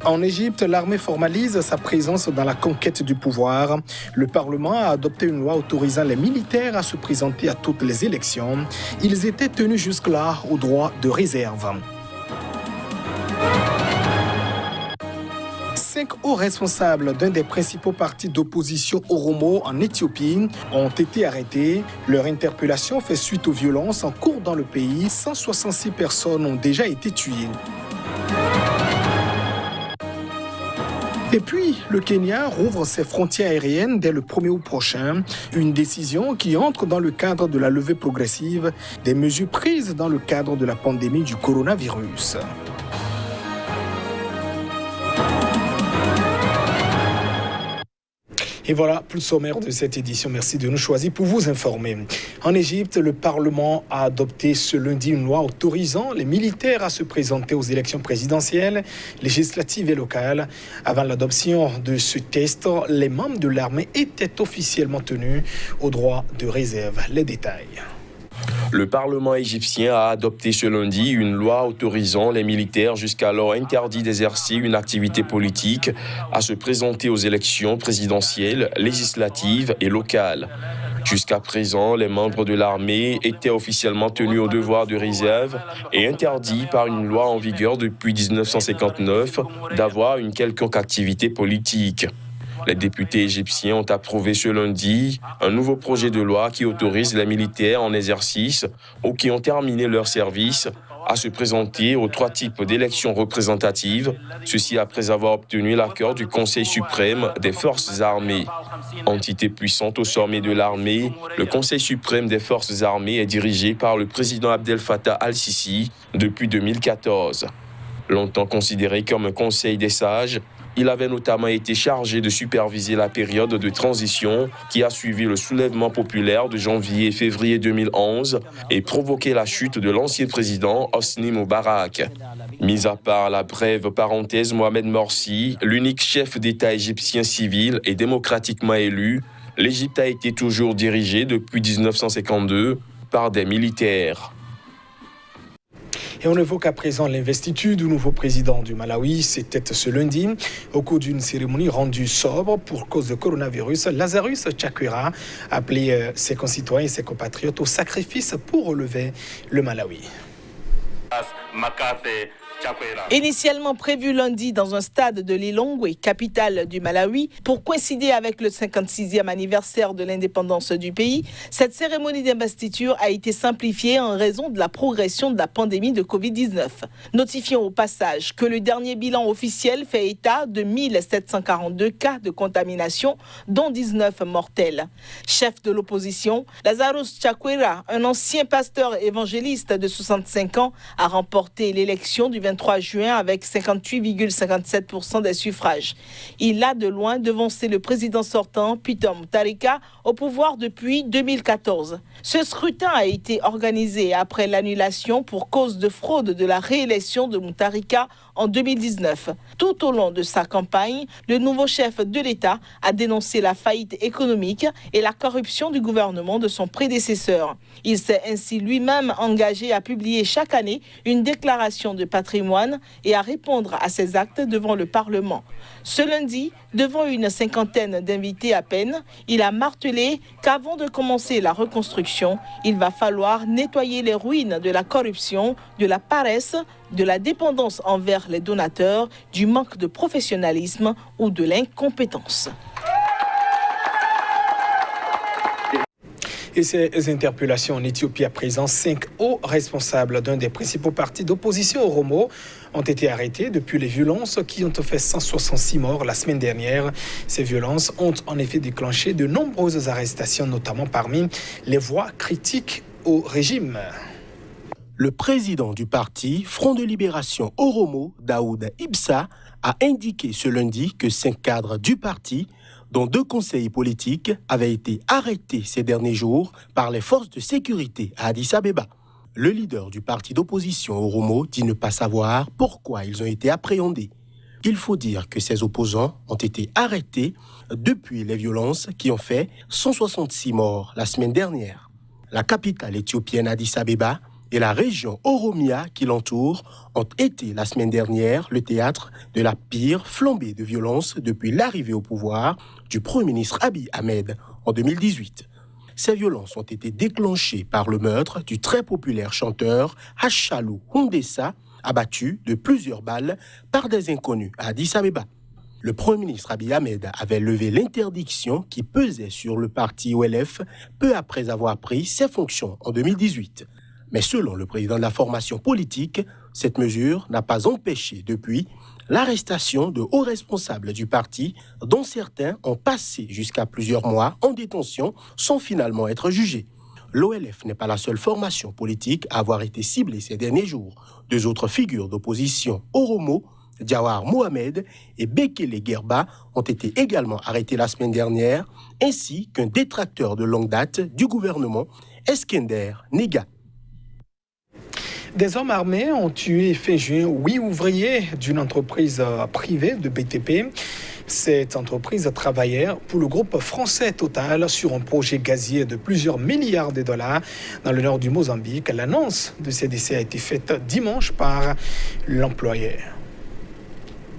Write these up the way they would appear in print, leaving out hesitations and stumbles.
En Égypte, l'armée formalise sa présence dans la conquête du pouvoir. Le Parlement a adopté une loi autorisant les militaires à se présenter à toutes les élections. Ils étaient tenus jusque-là au droit de réserve. 5 hauts responsables d'un des principaux partis d'opposition Oromo en Éthiopie ont été arrêtés. Leur interpellation fait suite aux violences en cours dans le pays. 166 personnes ont déjà été tuées. Et puis, le Kenya rouvre ses frontières aériennes dès le 1er août prochain. Une décision qui entre dans le cadre de la levée progressive des mesures prises dans le cadre de la pandémie du coronavirus. Et voilà, plus sommaire de cette édition. Merci de nous choisir pour vous informer. En Égypte, le Parlement a adopté ce lundi une loi autorisant les militaires à se présenter aux élections présidentielles, législatives et locales. Avant l'adoption de ce texte, les membres de l'armée étaient officiellement tenus au droit de réserve. Les détails. Le Parlement égyptien a adopté ce lundi une loi autorisant les militaires jusqu'alors interdits d'exercer une activité politique à se présenter aux élections présidentielles, législatives et locales. Jusqu'à présent, les membres de l'armée étaient officiellement tenus au devoir de réserve et interdits par une loi en vigueur depuis 1959 d'avoir une quelconque activité politique. Les députés égyptiens ont approuvé ce lundi un nouveau projet de loi qui autorise les militaires en exercice ou qui ont terminé leur service à se présenter aux 3 types d'élections représentatives, ceci après avoir obtenu l'accord du Conseil suprême des forces armées. Entité puissante au sommet de l'armée, le Conseil suprême des forces armées est dirigé par le président Abdel Fattah al-Sisi depuis 2014. Longtemps considéré comme un conseil des sages, il avait notamment été chargé de superviser la période de transition qui a suivi le soulèvement populaire de janvier et février 2011 et provoqué la chute de l'ancien président Hosni Moubarak. Mis à part la brève parenthèse, Mohamed Morsi, l'unique chef d'État égyptien civil et démocratiquement élu, l'Égypte a été toujours dirigée depuis 1952 par des militaires. Et on évoque à présent l'investiture du nouveau président du Malawi. C'était ce lundi, au cours d'une cérémonie rendue sobre pour cause de coronavirus. Lazarus Chakwera a appelé ses concitoyens et ses compatriotes au sacrifice pour relever le Malawi. Initialement prévu lundi dans un stade de Lilongwe, capitale du Malawi, pour coïncider avec le 56e anniversaire de l'indépendance du pays, cette cérémonie d'investiture a été simplifiée en raison de la progression de la pandémie de Covid-19. Notifions au passage que le dernier bilan officiel fait état de 1742 cas de contamination, dont 19 mortels. Chef de l'opposition, Lazarus Chakwera, un ancien pasteur évangéliste de 65 ans, a remporté l'élection du 23 juin avec 58,57% des suffrages. Il a de loin devancé le président sortant, Peter Mutharika, au pouvoir depuis 2014. Ce scrutin a été organisé après l'annulation pour cause de fraude de la réélection de Mutharika en 2019. Tout au long de sa campagne, le nouveau chef de l'État a dénoncé la faillite économique et la corruption du gouvernement de son prédécesseur. Il s'est ainsi lui-même engagé à publier chaque année une déclaration de patrimoine et à répondre à ses actes devant le Parlement. Ce lundi, devant une cinquantaine d'invités à peine, il a martelé qu'avant de commencer la reconstruction, il va falloir nettoyer les ruines de la corruption, de la paresse, de la dépendance envers les donateurs, du manque de professionnalisme ou de l'incompétence. Et ces interpellations en Éthiopie à présent, 5 hauts responsables d'un des principaux partis d'opposition Oromo ont été arrêtés depuis les violences qui ont fait 166 morts la semaine dernière. Ces violences ont en effet déclenché de nombreuses arrestations, notamment parmi les voix critiques au régime. Le président du parti Front de Libération Oromo, Daoud Ibsa, a indiqué ce lundi que 5 cadres du parti, dont 2 conseillers politiques, avaient été arrêtés ces derniers jours par les forces de sécurité à Addis Abeba. Le leader du parti d'opposition Oromo dit ne pas savoir pourquoi ils ont été appréhendés. Il faut dire que ces opposants ont été arrêtés depuis les violences qui ont fait 166 morts la semaine dernière. La capitale éthiopienne Addis Abeba et la région Oromia qui l'entoure ont été la semaine dernière le théâtre de la pire flambée de violence depuis l'arrivée au pouvoir du Premier ministre Abiy Ahmed en 2018. Ces violences ont été déclenchées par le meurtre du très populaire chanteur Hachalu Hundessa, abattu de plusieurs balles par des inconnus à Addis Abeba. Le Premier ministre Abiy Ahmed avait levé l'interdiction qui pesait sur le parti OLF peu après avoir pris ses fonctions en 2018. Mais selon le président de la formation politique, cette mesure n'a pas empêché depuis l'arrestation de hauts responsables du parti, dont certains ont passé jusqu'à plusieurs mois en détention sans finalement être jugés. L'OLF n'est pas la seule formation politique à avoir été ciblée ces derniers jours. Deux autres figures d'opposition, Oromo, Jawar Mohamed et Bekele Gerba, ont été également arrêtés la semaine dernière, ainsi qu'un détracteur de longue date du gouvernement, Eskender Nega. Des hommes armés ont tué fin juin 8 ouvriers d'une entreprise privée de BTP. Cette entreprise travaillait pour le groupe français Total sur un projet gazier de plusieurs milliards de dollars dans le nord du Mozambique. L'annonce de ces décès a été faite dimanche par l'employeur.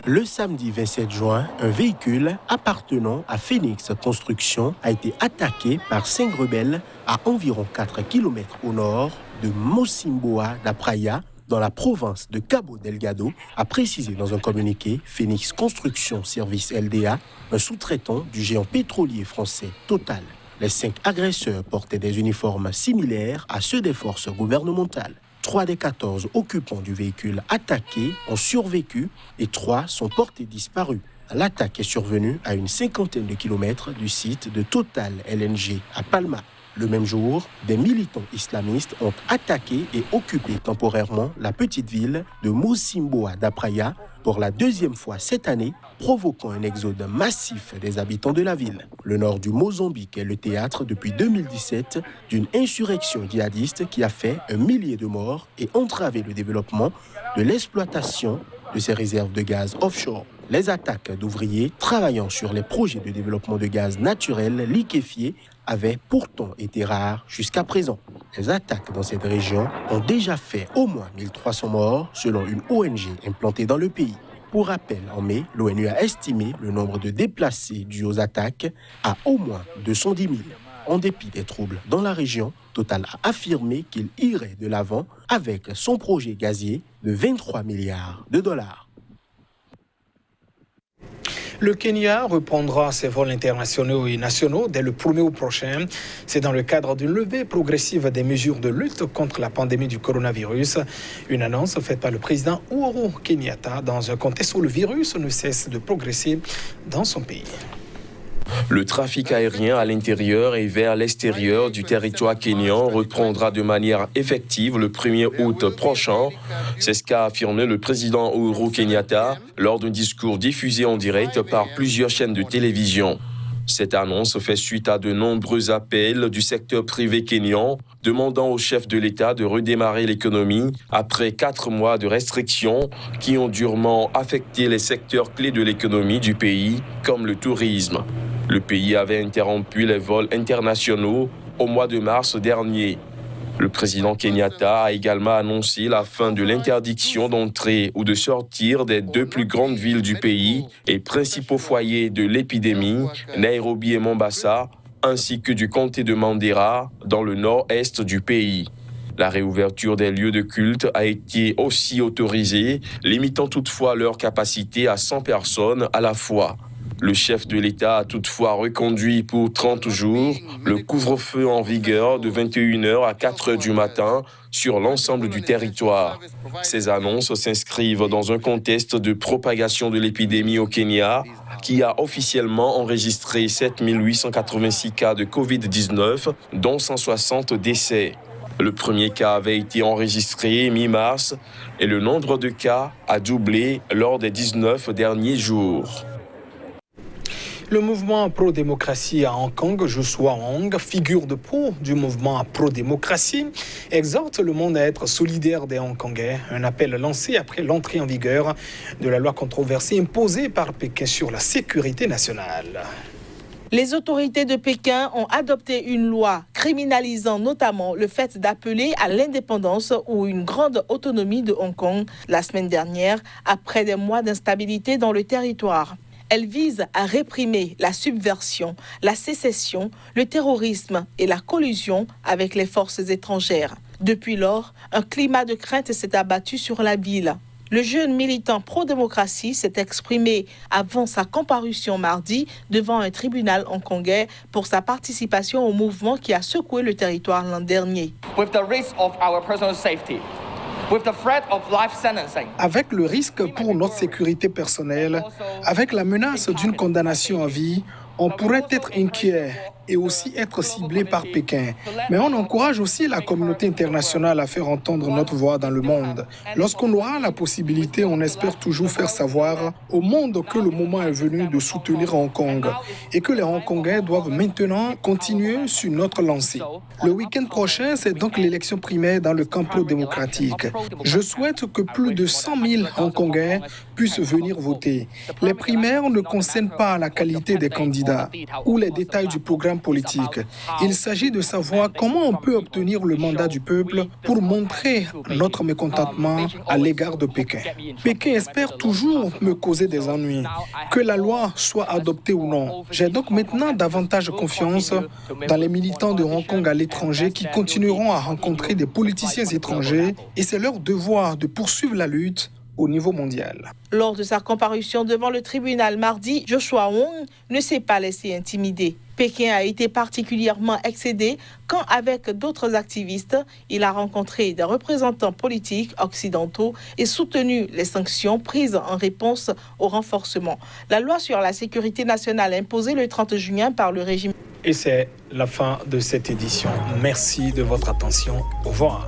Le samedi 27 juin, un véhicule appartenant à Phoenix Construction a été attaqué par 5 rebelles à environ 4 km au nord de Mocimboa da Praia, dans la province de Cabo Delgado, a précisé dans un communiqué Phoenix Construction Service LDA, un sous-traitant du géant pétrolier français Total. Les 5 agresseurs portaient des uniformes similaires à ceux des forces gouvernementales. 3 des 14 occupants du véhicule attaqué ont survécu et 3 sont portés disparus. L'attaque est survenue à une 50aine de kilomètres du site de Total LNG à Palma. Le même jour, des militants islamistes ont attaqué et occupé temporairement la petite ville de Mocimboa da Praia pour la deuxième fois cette année, provoquant un exode massif des habitants de la ville. Le nord du Mozambique est le théâtre depuis 2017 d'une insurrection djihadiste qui a fait 1 millier de morts et entravé le développement de l'exploitation de ces réserves de gaz offshore. Les attaques d'ouvriers travaillant sur les projets de développement de gaz naturel liquéfié avaient pourtant été rares jusqu'à présent. Les attaques dans cette région ont déjà fait au moins 1300 morts selon une ONG implantée dans le pays. Pour rappel, en mai, l'ONU a estimé le nombre de déplacés dus aux attaques à au moins 210 000. En dépit des troubles dans la région, Total a affirmé qu'il irait de l'avant avec son projet gazier de 23 milliards de dollars. Le Kenya reprendra ses vols internationaux et nationaux dès le 1er août prochain. C'est dans le cadre d'une levée progressive des mesures de lutte contre la pandémie du coronavirus. Une annonce faite par le président Uhuru Kenyatta dans un contexte où le virus ne cesse de progresser dans son pays. Le trafic aérien à l'intérieur et vers l'extérieur du territoire kényan reprendra de manière effective le 1er août prochain. C'est ce qu'a affirmé le président Uhuru Kenyatta lors d'un discours diffusé en direct par plusieurs chaînes de télévision. Cette annonce fait suite à de nombreux appels du secteur privé kényan demandant au chef de l'État de redémarrer l'économie après 4 mois de restrictions qui ont durement affecté les secteurs clés de l'économie du pays, comme le tourisme. Le pays avait interrompu les vols internationaux au mois de mars dernier. Le président Kenyatta a également annoncé la fin de l'interdiction d'entrer ou de sortir des 2 plus grandes villes du pays et principaux foyers de l'épidémie, Nairobi et Mombasa, ainsi que du comté de Mandera, dans le nord-est du pays. La réouverture des lieux de culte a été aussi autorisée, limitant toutefois leur capacité à 100 personnes à la fois. Le chef de l'État a toutefois reconduit pour 30 jours le couvre-feu en vigueur de 21h à 4h du matin sur l'ensemble du territoire. Ces annonces s'inscrivent dans un contexte de propagation de l'épidémie au Kenya, qui a officiellement enregistré 7 886 cas de Covid-19, dont 160 décès. Le premier cas avait été enregistré mi-mars et le nombre de cas a doublé lors des 19 derniers jours. Le mouvement pro-démocratie à Hong Kong, Joshua Wong, figure de proue du mouvement pro-démocratie, exhorte le monde à être solidaire des Hongkongais. Un appel lancé après l'entrée en vigueur de la loi controversée imposée par Pékin sur la sécurité nationale. Les autorités de Pékin ont adopté une loi créant criminalisant notamment le fait d'appeler à l'indépendance ou une grande autonomie de Hong Kong la semaine dernière, après des mois d'instabilité dans le territoire. Elle vise à réprimer la subversion, la sécession, le terrorisme et la collusion avec les forces étrangères. Depuis lors, un climat de crainte s'est abattu sur la ville. Le jeune militant pro-démocratie s'est exprimé avant sa comparution mardi devant un tribunal hongkongais pour sa participation au mouvement qui a secoué le territoire l'an dernier. Avec le risque pour notre sécurité personnelle, avec la menace d'une condamnation à vie, on pourrait être inquiet et aussi être ciblé par Pékin. Mais on encourage aussi la communauté internationale à faire entendre notre voix dans le monde. Lorsqu'on aura la possibilité, on espère toujours faire savoir au monde que le moment est venu de soutenir Hong Kong et que les Hongkongais doivent maintenant continuer sur notre lancée. Le week-end prochain, c'est donc l'élection primaire dans le camp pro-démocratique. Je souhaite que plus de 100 000 Hongkongais puissent venir voter. Les primaires ne concernent pas la qualité des candidats ou les détails du programme politique. Il s'agit de savoir comment on peut obtenir le mandat du peuple pour montrer notre mécontentement à l'égard de Pékin. Pékin espère toujours me causer des ennuis, que la loi soit adoptée ou non. J'ai donc maintenant davantage confiance dans les militants de Hong Kong à l'étranger qui continueront à rencontrer des politiciens étrangers et c'est leur devoir de poursuivre la lutte au niveau mondial. Lors de sa comparution devant le tribunal mardi, Joshua Wong ne s'est pas laissé intimider. Pékin a été particulièrement excédé quand, avec d'autres activistes, il a rencontré des représentants politiques occidentaux et soutenu les sanctions prises en réponse au renforcement. La loi sur la sécurité nationale imposée le 30 juin par le régime. Et c'est la fin de cette édition. Merci de votre attention. Au revoir.